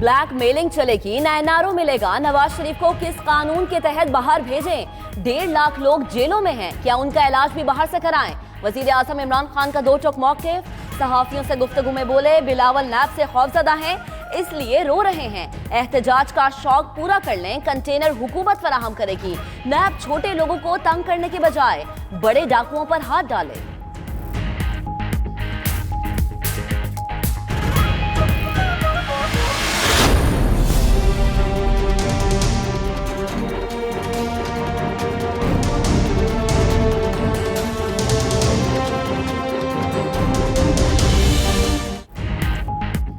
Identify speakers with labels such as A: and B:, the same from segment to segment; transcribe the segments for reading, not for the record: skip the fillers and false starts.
A: Blackmailing चलेगी ना NRO मिलेगा। नवाज शरीफ को किस कानून के तहत बाहर भेजें? 1.5 लाख लोग जेलों में हैं, क्या उनका इलाज भी बाहर से कराएं? वजीर आजम इमरान खान का 2 टोक मौक़िफ़। सहाफियों से गुफ्तगू में बोले बिलावल नैब से खौफजदा हैं, इसलिए रो रहे हैं। एहतजाज का शौक पूरा कर लें, कंटेनर हुकूमत फराहम करेगी। नैब छोटे लोगों को तंग करने के बजाय बड़े डाकुओं पर हाथ डाले।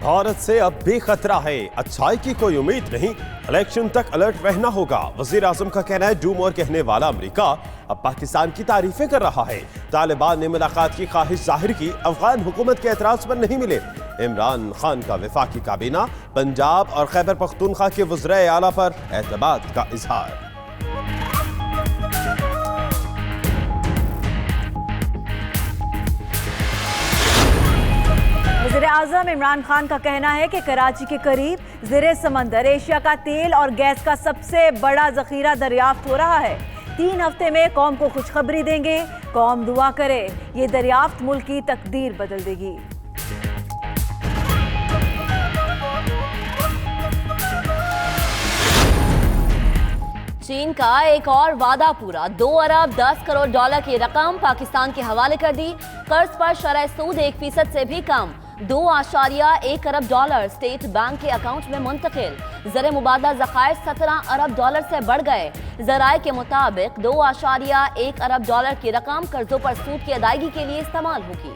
B: भारत से अब भी खतरा है, अच्छाई की कोई उम्मीद नहीं, इलेक्शन तक अलर्ट रहना होगा। वजीर आजम का कहना है डू मोर कहने वाला अमेरिका अब पाकिस्तान की तारीफें कर रहा है। तालिबान ने मुलाकात की ख्वाहिश जाहिर की, अफगान हुकूमत के एतराज पर नहीं मिले। इमरान खान का वफाकी काबीना पंजाब और खैबर पख्तूनख्वा के वज़राए आला पर एतमाद का इजहार।
C: वज़ीर-ए-आज़म इमरान खान का कहना है कि कराची के करीब ज़ेरे समंदर एशिया का तेल और गैस का सबसे बड़ा जखीरा दरियाफ्त हो रहा है। 3 हफ्ते में कौम को खुशखबरी देंगे, कौम दुआ करे, ये दरियाफ्त मुल्क की तकदीर बदल देगी।
A: चीन का एक और वादा पूरा, 2 अरब 10 करोड़ डॉलर की रकम पाकिस्तान के हवाले कर दी। कर्ज पर शरह सूद 1% से भी कम, 2.1 अरब डॉलर स्टेट बैंक के अकाउंट में मुंतकिल। ज़र मुबादला ज़खायर 17 अरब डॉलर से बढ़ गए। ज़राए के मुताबिक 2.1 अरब डॉलर की रकम कर्जों पर सूद की अदायगी के लिए इस्तेमाल होगी।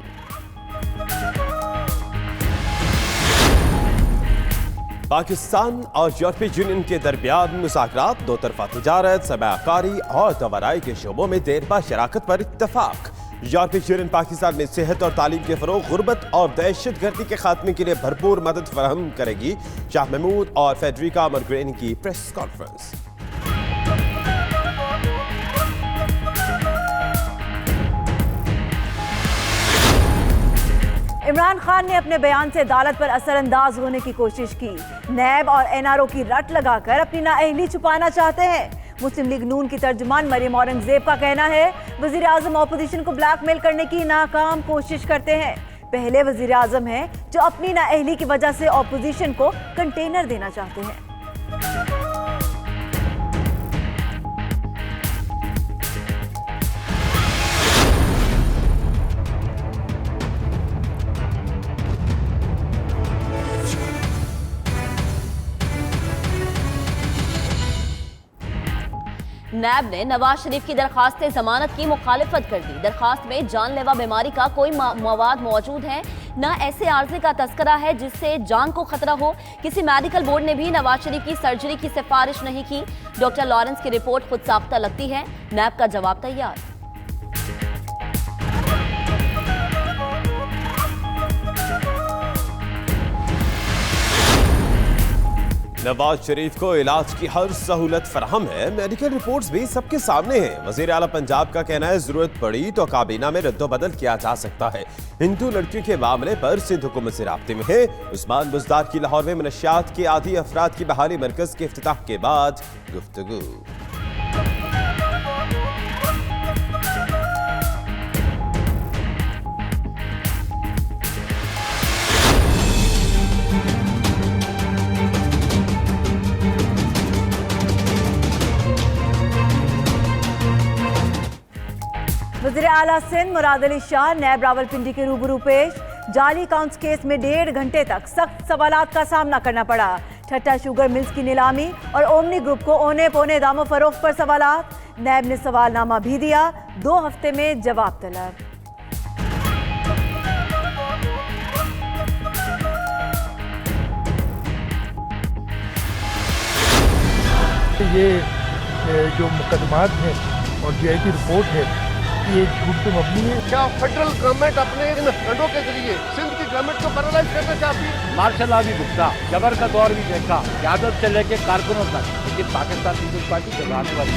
B: पाकिस्तान और यूरोपीय यूनियन के दरमियान मुज़ाकरात, 2 तरफा तिजारत, सरमायाकारी और दवाराई के शोबों में देरपा शराकत पर इत्तफाक। यूरोपीय यूनियन पाकिस्तान में सेहत और तालीम के फरोग, गुर्बत और दहशतगर्दी के खात्मे के लिए भरपूर मदद फराहम करेगी। शाह महमूद और फेडरिका मोगेरिनी की प्रेस कॉन्फ्रेंस।
C: इमरान खान ने अपने बयान से अदालत पर असरअंदाज होने की कोशिश की। नैब और एनआरओ की रट लगाकर अपनी नाअहली छुपाना चाहते हैं। मुस्लिम लीग नून की तर्जुमान मरियम औरंगजेब का कहना है वजीर आजम अपोजिशन को ब्लैकमेल करने की नाकाम कोशिश करते हैं। पहले वजीर आजम हैं जो अपनी नाअहली की वजह से अपोजिशन को कंटेनर देना चाहते हैं।
A: नैब ने नवाज शरीफ की दरखास्त जमानत की मुखालिफत कर दी। दरखास्त में जानलेवा बीमारी का कोई मवाद मौजूद है, न ऐसे आर्जे का तस्करा है जिससे जान को खतरा हो। किसी मेडिकल बोर्ड ने भी नवाज शरीफ की सर्जरी की सिफारिश नहीं की। डॉक्टर लॉरेंस की रिपोर्ट खुद साख्ता लगती है। नैब का जवाब तैयार।
B: नवाज शरीफ को इलाज की हर सहूलत फराहम है, मेडिकल रिपोर्ट्स भी सबके सामने हैं। वजीर आला पंजाब का कहना है जरूरत पड़ी तो काबीना में रद्दोबदल किया जा सकता है। हिंदू लड़कियों के मामले पर सिंध हुकूमत से राब्ते में है। उस्मान बुज़दार की लाहौर में मनशियात के आदी अफराद की बहाली मरकज के इफ्तिताह के बाद गुफ्तगू।
C: वज़ीर आला सिंध मुराद अली शाह नैब रावलपिंडी के रूबरू पेश। जाली अकाउंट्स केस में 1.5 घंटे तक सख्त सवालात का सामना करना पड़ा। ठट्टा शुगर मिल्स की नीलामी और ओमनी ग्रुप को औने पौने दामो फरोख्त पर सवालात। नैब ने सवालनामा भी दिया, 2 हफ्ते में जवाब तलब।
D: ये जो मुकदमात हैं और जीआई की रिपोर्ट है ये झूठ पे मबनी है।
E: क्या फेडरल गवर्नमेंट अपने इन फंडों के जरिए सिंध की गवर्नमेंट को पैरालाइज करना चाहती है?
F: मार्शल लॉ भी भुगता, जबर का दौर भी देखा, यादव से लेके कारकुनों तक, लेकिन पाकिस्तान पीपल्स पार्टी चलाने वाली।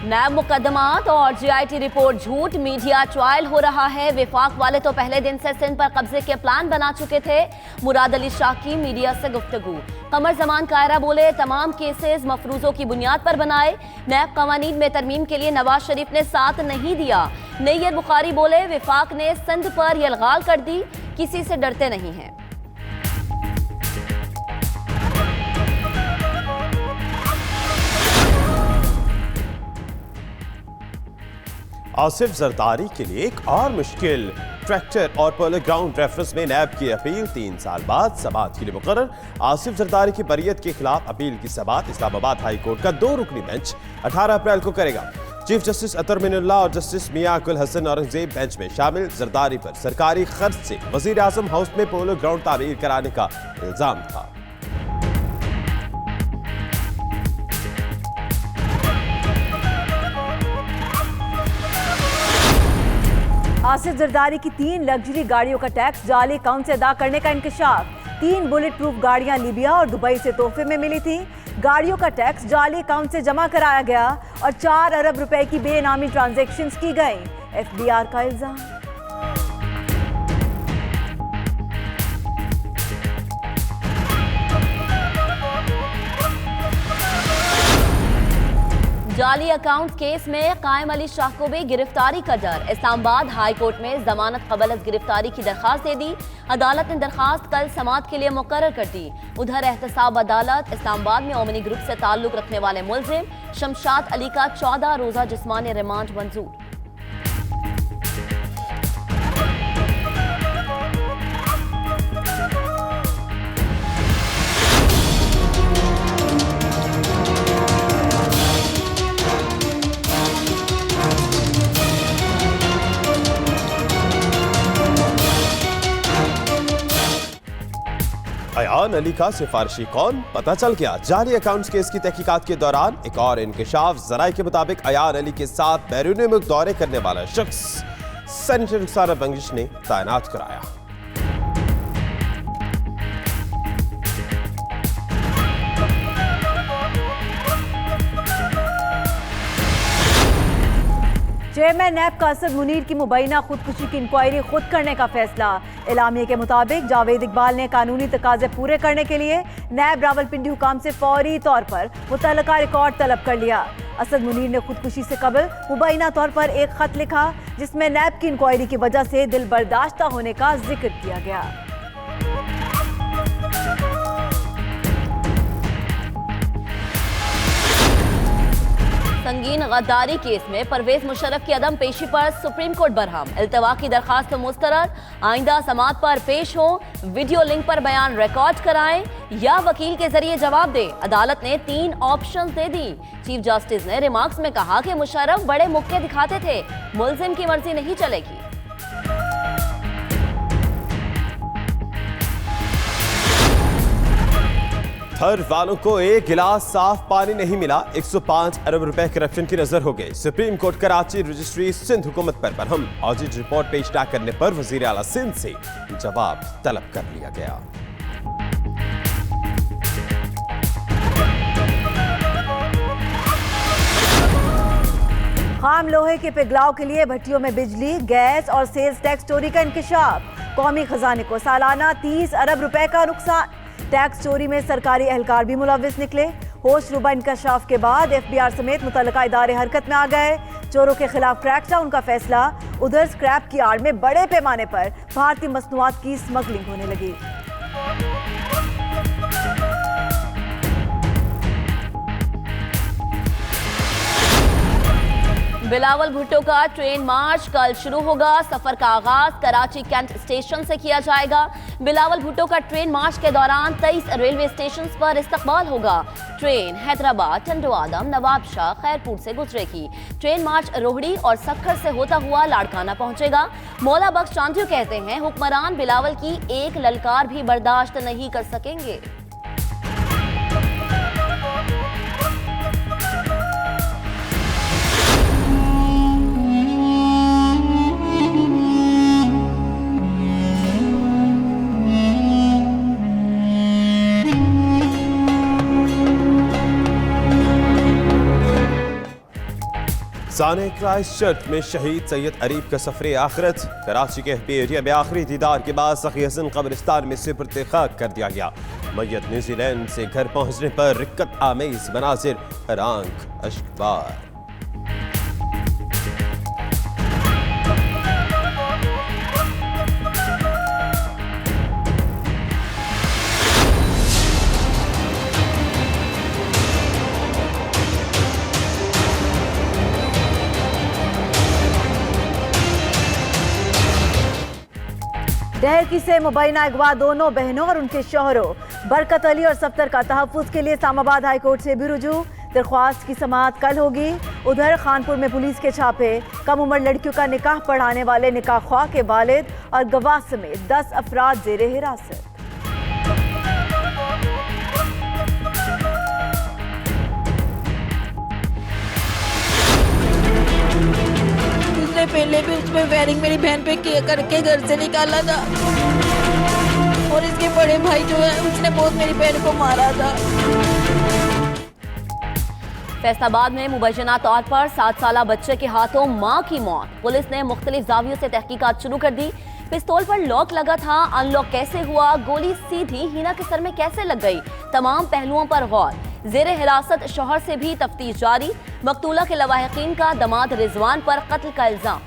A: नैब मुकदमात और जीआईटी रिपोर्ट झूठ, मीडिया ट्रायल हो रहा है। विफाक वाले तो पहले दिन से सिंध पर कब्जे के प्लान बना चुके थे। मुराद अली शाह की मीडिया से गुफ्तगू। कमर जमान कायरा बोले तमाम केसेस मफरूजों की बुनियाद पर बनाए। नैब कवानीन में तरमीम के लिए नवाज शरीफ ने साथ नहीं दिया। नैय्यर बुखारी बोले विफाक ने सिंध पर यलगाल कर दी, किसी से डरते नहीं हैं।
B: आसिफ जरदारी के लिए एक और मुश्किल। ट्रैक्टर और पोलो ग्राउंड रेफरेंस में नैब की अपील 3 साल बाद समाअत के लिए मुकर्रर। आसिफ जरदारी की बरियत के खिलाफ अपील की समाअत इस्लामाबाद हाई कोर्ट का 2 रुकनी बेंच 18 अप्रैल को करेगा। चीफ जस्टिस अतर मिनुल्लाह और जस्टिस मियां गुल हसन औरंगजेब बेंच में शामिल। जरदारी पर सरकारी खर्च से वजीर आजम हाउस में पोलो ग्राउंड तामीर कराने का इल्जाम था।
C: आसिफ जरदारी की 3 लग्जरी गाड़ियों का टैक्स जाली अकाउंट से अदा करने का इंकशाफ। 3 बुलेट प्रूफ गाड़ियां लीबिया और दुबई से तोहफे में मिली थी। गाड़ियों का टैक्स जाली अकाउंट से जमा कराया गया और 4 अरब रुपए की बेनामी ट्रांजैक्शंस की गई। एफबीआर का इल्जाम।
A: जाली अकाउंट केस में कायम अली शाह को भी गिरफ्तारी का डर। इस्लामाबाद हाई कोर्ट में जमानत कबल गिरफ्तारी की दरखास्त दे दी। अदालत ने दरखास्त कल समाअत के लिए मुकर्रर कर दी। उधर एहतसाब अदालत इस्लामाबाद में ओमनी ग्रुप से ताल्लुक रखने वाले मुलजिम शमशाद अली का 14 रोजा जिस्मानी रिमांड मंजूर।
B: अयान अली का सिफारिशी कौन, पता चल गया। जाली अकाउंट्स केस की तहकीकात के दौरान एक और इंकशाफ। जराये के मुताबिक अयान अली के साथ बैरून मुल्क दौरे करने वाला शख्स सेनेटर रुखसाना बंगिश ने तैनात कराया।
C: चेयरमैन नैब कासिम मुनीर की मुबैना खुदकुशी की इंक्वायरी खुद करने का फैसला। एलामिया के मुताबिक जावेद इकबाल ने कानूनी तकाजे पूरे करने के लिए नैब रावलपिंडी हुकाम से फौरी तौर पर मुतल्लका रिकॉर्ड तलब कर लिया। असद मुनीर ने खुदकुशी से कबल मुबैना तौर पर एक खत लिखा जिसमें नैब की इंक्वायरी की वजह से दिल बर्दाश्ता होने का जिक्र किया गया।
A: संगीन गद्दारी केस में परवेज मुशर्रफ की अदम पेशी पर सुप्रीम कोर्ट बरहम। इल्तवा की दरखास्त मुस्तरद। आइंदा समाअत पर पेश हो, वीडियो लिंक पर बयान रिकॉर्ड कराएं या वकील के जरिए जवाब दे। अदालत ने 3 ऑप्शंस दे दी। चीफ जस्टिस ने रिमार्क्स में कहा कि मुशर्रफ बड़े मुक्के दिखाते थे, मुल्जिम की मर्जी नहीं चलेगी।
B: हर वालों को एक गिलास साफ पानी नहीं मिला। 105 अरब रुपए करप्शन की नजर हो गई। Supreme court Karachi registry Sindh हुकूमत पर बरहम। ऑडिट रिपोर्ट पेश न करने पर वजीर आला सिंध से जवाब तलब कर लिया गया।
C: खाम लोहे के पिघलाव के लिए भट्टियों में बिजली, गैस और सेल्स टैक्स चोरी का इंकशाफ। कौमी खजाने को सालाना 30 अरब रुपए का नुकसान। टैक्स चोरी में सरकारी एहलकार भी मुलविस निकले। होश रुबा इंकशाफ के बाद एफबीआर समेत मुतल्लिका इदारे हरकत में आ गए। चोरों के खिलाफ क्रैकडाउन का फैसला। उधर स्क्रैप की आड़ में बड़े पैमाने पर भारतीय मसनूआत की स्मगलिंग होने लगी।
A: बिलावल भुट्टो का ट्रेन मार्च कल शुरू होगा। सफर का आगाज कराची कैंट स्टेशन से किया जाएगा। बिलावल भुट्टो का ट्रेन मार्च के दौरान 23 रेलवे स्टेशन पर इस्तकबाल होगा। ट्रेन हैदराबाद, टंडवादम, नवाबशाह, खैरपुर से गुजरेगी। ट्रेन मार्च रोहड़ी और सक्खर से होता हुआ लाड़काना पहुंचेगा। मौला बख्श चांदियो कहते हैं हुक्मरान बिलावल की एक ललकार भी बर्दाश्त नहीं कर सकेंगे।
B: अफसाने क्राइस्ट चर्च में शहीद सैयद अरीब का सफर आखिरत। कराची के हपी एरिया में आखिरी दीदार के बाद सखी हसन कब्रिस्तान में सिपुर्द खाक कर दिया गया। मैयत न्यूजीलैंड से घर पहुंचने पर रिक्कत आमेज मनाजिर, हर आंख अश्कबार।
C: डहरकी से मुबैना अगवा दोनों बहनों और उनके शौहरों बरकत अली और सफ्तर का तहफ्फुज के लिए इस्लामाबाद हाई कोर्ट से भी रुजू। दरख्वास्त की समाअत कल होगी। उधर खानपुर में पुलिस के छापे, कम उम्र लड़कियों का निकाह पढ़ाने वाले निकाह ख्वाह के वालिद और गवाह समेत 10 अफराद जेर हिरासत।
G: पहले भी उसमें वायरिंग मेरी बहन पे करके घर से निकाला था और इसके बड़े भाई जो है उसने बहुत मेरी बहन को मारा था।
A: फैसलाबाद में मुबैना तौर पर 7 साला बच्चे के हाथों मां की मौत। पुलिस ने मुख्तलिफ जावियों से तहकीकात शुरू कर दी। पिस्तौल पर लॉक लगा था, अनलॉक कैसे हुआ, गोली सीधी हिना के सर में कैसे लग गई, तमाम पहलुओं पर गौर। जेर हिरासत शौहर से भी तफ्तीश जारी। मकतूला के लवाहिकीन का दमाद रिजवान पर कत्ल का इल्जाम।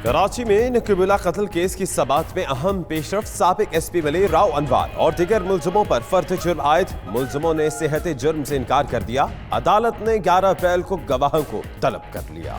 B: कराची में नकीबुल्लाह कत्ल केस की समाअत में अहम पेशरफ साबिक एसपी मलिर राव अनवर और दीगर मुलजमों पर फर्द जुर्म आयद। मुलजमों ने सेहत जुर्म से इनकार कर दिया। अदालत ने 11 अप्रैल को गवाहों को तलब कर लिया।